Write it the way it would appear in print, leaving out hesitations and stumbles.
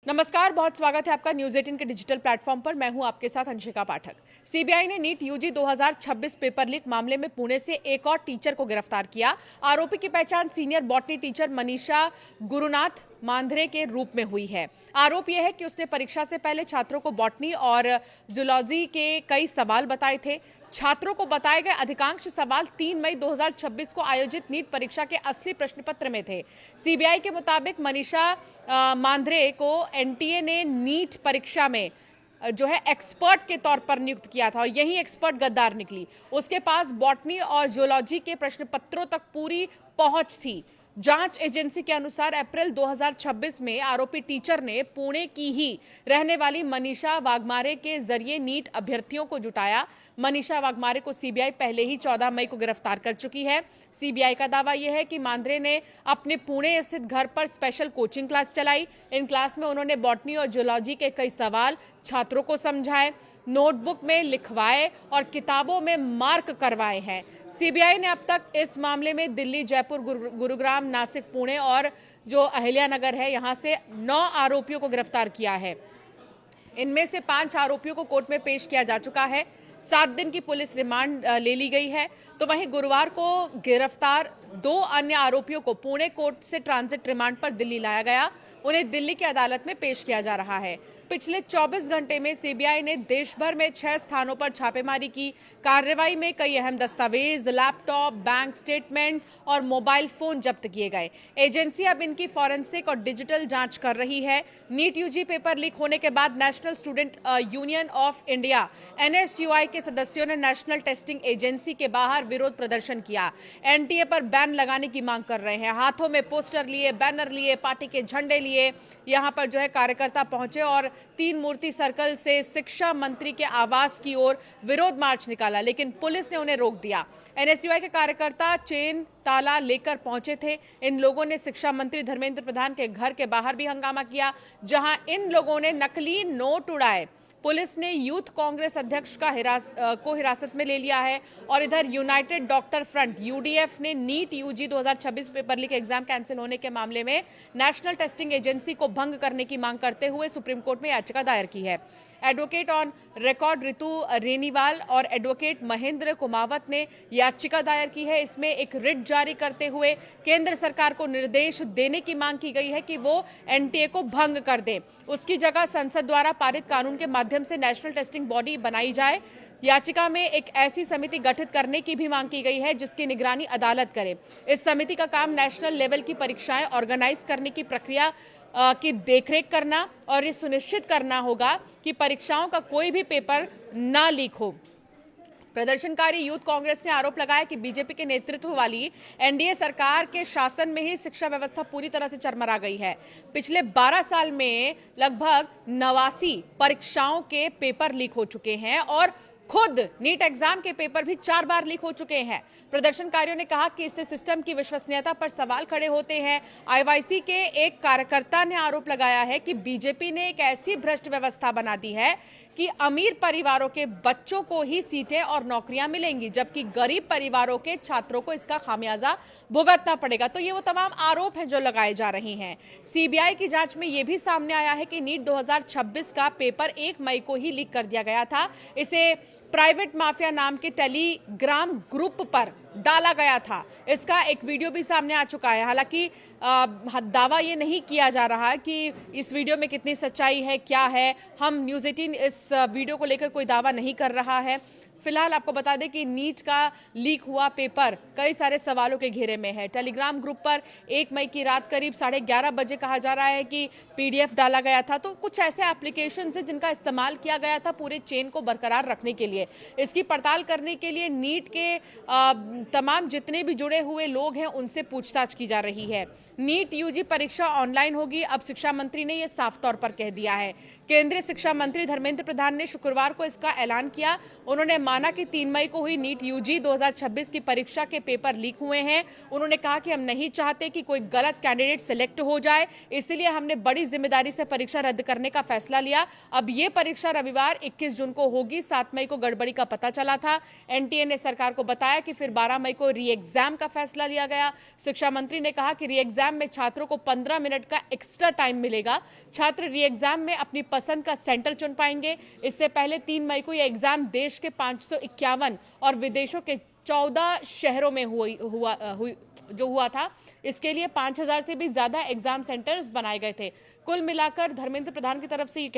नमस्कार, बहुत स्वागत है आपका न्यूज 18 के डिजिटल प्लेटफॉर्म पर। मैं हूं आपके साथ अंशिका पाठक। सीबीआई ने नीट यूजी 2026 पेपर लीक मामले में पुणे से एक और टीचर को गिरफ्तार किया। आरोपी की पहचान senior botany teacher Manisha Gurunath Mandrem के रूप में हुई है। आरोप यह है कि उसने परीक्षा से पहले छात्रों को बॉटनी और जूलॉजी के कई सवाल बताए थे। छात्रों को बताए गए अधिकांश सवाल 3 मई 2026 को आयोजित नीट परीक्षा के असली प्रश्न पत्र में थे। सीबीआई के मुताबिक मनीषा मांद्रे को एनटीए ने नीट परीक्षा में जो है एक्सपर्ट के तौर पर नियुक्त किया था और यही एक्सपर्ट गद्दार निकली। उसके पास बॉटनी और जूलॉजी के प्रश्न पत्रों तक पूरी पहुंच थी। जांच एजेंसी के अनुसार अप्रैल 2026 में आरोपी टीचर ने पुणे की ही रहने वाली मनीषा वाघमारे के जरिए नीट अभ्यर्थियों को जुटाया। मनीषा वाघमारे को सीबीआई पहले ही 14 मई को गिरफ्तार कर चुकी है। सीबीआई का दावा यह है कि मांद्रे ने अपने पुणे स्थित घर पर स्पेशल कोचिंग क्लास चलाई। इन क्लास में उन्होंने बॉटनी और जूलॉजी के कई सवाल छात्रों को समझाए, नोटबुक में लिखवाए और किताबों में मार्क करवाए हैं। सीबीआई ने अब तक इस मामले में दिल्ली, जयपुर, गुरुग्राम, नासिक, पुणे और जो अहिल्यानगर है यहां से 9 आरोपियों को गिरफ्तार किया है। इनमें से 5 आरोपियों को कोर्ट में पेश किया जा चुका है। 7 दिन की पुलिस रिमांड ले ली गई है। तो वहीं गुरुवार को गिरफ्तार 2 अन्य आरोपियों को पुणे कोर्ट से ट्रांजिट रिमांड पर दिल्ली लाया गया। उन्हें दिल्ली की अदालत में पेश किया जा रहा है। पिछले 24 घंटे में सीबीआई ने देश भर में 6 स्थानों पर छापेमारी की। कार्रवाई में कई अहम दस्तावेज, लैपटॉप, बैंक स्टेटमेंट और मोबाइल फोन जब्त किए गए। एजेंसी अब इनकी फॉरेंसिक और डिजिटल जांच कर रही है। नीट यूजी पेपर लीक होने के बाद national student union of India NSUI के सदस्यों ने नेशनल टेस्टिंग एजेंसी के बाहर विरोध प्रदर्शन किया। एनटीए पर बैन लगाने की मांग कर रहे हैं। हाथों में पोस्टर लिए, बैनर लिए, पार्टी के झंडे लिए यहां पर जो है कार्यकर्ता पहुंचे और 3 मूर्ति सर्कल से शिक्षा मंत्री के आवास की ओर विरोध मार्च निकाला, लेकिन पुलिस ने उन्हें रोक दिया। एनएसयूआई के कार्यकर्ता चेन ताला लेकर पहुंचे थे। इन लोगों ने शिक्षा मंत्री धर्मेंद्र प्रधान के घर के बाहर भी हंगामा किया, जहां इन लोगों ने नकली नोट उड़ाए। पुलिस ने यूथ कांग्रेस अध्यक्ष को हिरासत में ले लिया है और इधर यूनाइटेड डॉक्टर फ्रंट यूडीएफ ने NEET UG 2026 paper leak exam cancel होने के मामले में नेशनल टेस्टिंग एजेंसी को भंग करने की मांग करते हुए सुप्रीम कोर्ट में याचिका दायर की है। एडवोकेट ऑन रिकॉर्ड रितु रेनीवाल और एडवोकेट महेंद्र कुमावत ने याचिका दायर की है। इसमें एक रिट जारी करते हुए केंद्र सरकार को निर्देश देने की मांग की गई है कि वो एनटीए को भंग कर दे। उसकी जगह संसद द्वारा पारित कानून के माध्यम से नेशनल टेस्टिंग बॉडी बनाई जाए। याचिका में एक ऐसी समिति गठित करने की भी मांग की गई है जिसकी निगरानी अदालत करे। इस समिति का काम नेशनल लेवल की परीक्षाएं ऑर्गेनाइज करने की प्रक्रिया की देखरेख करना और ये सुनिश्चित करना होगा कि परीक्षाओं का कोई भी पेपर ना लीक हो। प्रदर्शनकारी यूथ कांग्रेस ने आरोप लगाया कि बीजेपी के नेतृत्व वाली एनडीए सरकार के शासन में ही शिक्षा व्यवस्था पूरी तरह से चरमरा गई है। पिछले 12 साल में लगभग 89 परीक्षाओं के पेपर लीक हो चुके हैं और खुद नीट एग्जाम के पेपर भी 4 बार लीक हो चुके हैं। प्रदर्शनकारियों ने कहा कि इससे सिस्टम की विश्वसनीयता पर सवाल खड़े होते हैं। आईवाईसी के एक कार्यकर्ता ने आरोप लगाया है कि बीजेपी ने एक ऐसी भ्रष्ट व्यवस्था बना दी है कि अमीर परिवारों के बच्चों को ही सीटें और नौकरियां मिलेंगी, जबकि गरीब परिवारों के छात्रों को इसका खामियाजा भुगतना पड़ेगा। तो ये वो तमाम आरोप हैं जो लगाए जा रहे हैं। सीबीआई की जांच में यह भी सामने आया है कि नीट 2026 का पेपर 1 मई को ही लीक कर दिया गया था। इसे प्राइवेट माफिया नाम के टेलीग्राम ग्रुप पर डाला गया था। इसका एक वीडियो भी सामने आ चुका है। हालांकि दावा ये नहीं किया जा रहा कि इस वीडियो में कितनी सच्चाई है, क्या है। हम न्यूज़ 18 इस वीडियो को लेकर कोई दावा नहीं कर रहा है। फिलहाल आपको बता दें कि नीट का लीक हुआ पेपर कई सारे सवालों के घेरे में है। टेलीग्राम ग्रुप पर 1 मई की रात करीब 11:30 बजे कहा जा रहा है कि पीडीएफ डाला गया था। तो कुछ ऐसे एप्लीकेशन हैं जिनका इस्तेमाल किया गया था पूरे चेन को बरकरार रखने के लिए। इसकी पड़ताल करने के लिए नीट के तमाम जितने भी जुड़े हुए लोग हैं उनसे पूछताछ की जा रही है। नीट यूजी परीक्षा ऑनलाइन होगी, अब शिक्षा मंत्री ने यह साफ तौर पर कह दिया है। केंद्रीय शिक्षा मंत्री धर्मेंद्र प्रधान ने शुक्रवार को इसका ऐलान किया। उन्होंने माना कि 3 मई को हुई नीट यूजी 2026 की परीक्षा के पेपर लीक हुए हैं। उन्होंने कहा कि हम नहीं चाहते कि कोई गलत कैंडिडेट सिलेक्ट हो जाए, इसलिए हमने बड़ी जिम्मेदारी से परीक्षा रद्द करने का फैसला लिया। अब ये परीक्षा रविवार 21 जून को होगी। 7 मई को गड़बड़ी का पता चला था। एनटीए ने सरकार को बताया कि फिर 12 मई को री एग्जाम का फैसला लिया गया। शिक्षा मंत्री ने कहा कि री एग्जाम में छात्रों को 15 मिनट का एक्स्ट्रा टाइम मिलेगा। छात्र री एग्जाम में अपनी पसंद का सेंटर चुन पाएंगे। इससे पहले 3 मई को यह एग्जाम देश के 551 और विदेशों के 14 शहरों में हुआ था। इसके लिए 5000 से भी ज्यादा एग्जाम सेंटर्स बनाए गए थे। कुल मिलाकर धर्मेंद्र प्रधान की तरफ से